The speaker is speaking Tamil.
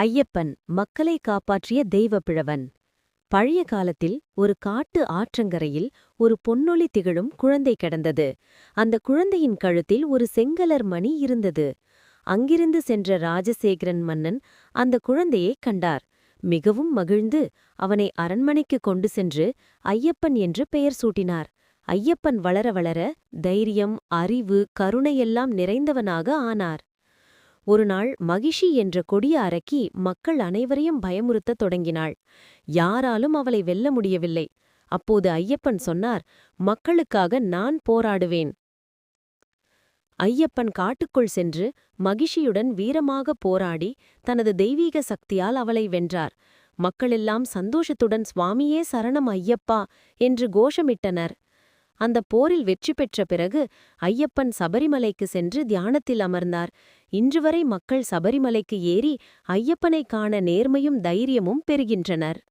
ஐயப்பன் மக்களை காப்பாற்றிய தெய்வப்பிழவன். பழைய காலத்தில் ஒரு காட்டு ஆற்றங்கரையில் ஒரு பொன்னொளி திகழும் குழந்தை கிடந்தது. அந்த குழந்தையின் கழுத்தில் ஒரு செங்கலர் மணி இருந்தது. அங்கிருந்து சென்ற ராஜசேகரன் மன்னன் அந்த குழந்தையைக் கண்டார். மிகவும் மகிழ்ந்து அவனை அரண்மனைக்கு கொண்டு சென்று ஐயப்பன் என்று பெயர் சூட்டினார். ஐயப்பன் வளர வளர தைரியம், அறிவு, கருணையெல்லாம் நிறைந்தவனாக ஆனார். ஒருநாள் மகிஷி என்ற கொடிய அரக்கி மக்கள் அனைவரையும் பயமுறுத்தத் தொடங்கினாள். யாராலும் அவளை வெல்ல முடியவில்லை. அப்போது ஐயப்பன் சொன்னார், மக்களுக்காக நான் போராடுவேன். ஐயப்பன் காட்டுக்குள் சென்று மகிஷியுடன் வீரமாக போராடி தனது தெய்வீக சக்தியால் அவளை வென்றார். மக்களெல்லாம் சந்தோஷத்துடன் சுவாமியே சரணம் ஐயப்பா என்று கோஷமிட்டனர். அந்த போரில் வெற்றி பெற்ற பிறகு ஐயப்பன் சபரிமலைக்கு சென்று தியானத்தில் அமர்ந்தார். இன்றுவரை மக்கள் சபரிமலைக்கு ஏறி ஐயப்பனைக் காண நேர்மையும் தைரியமும் பெறுகின்றனர்.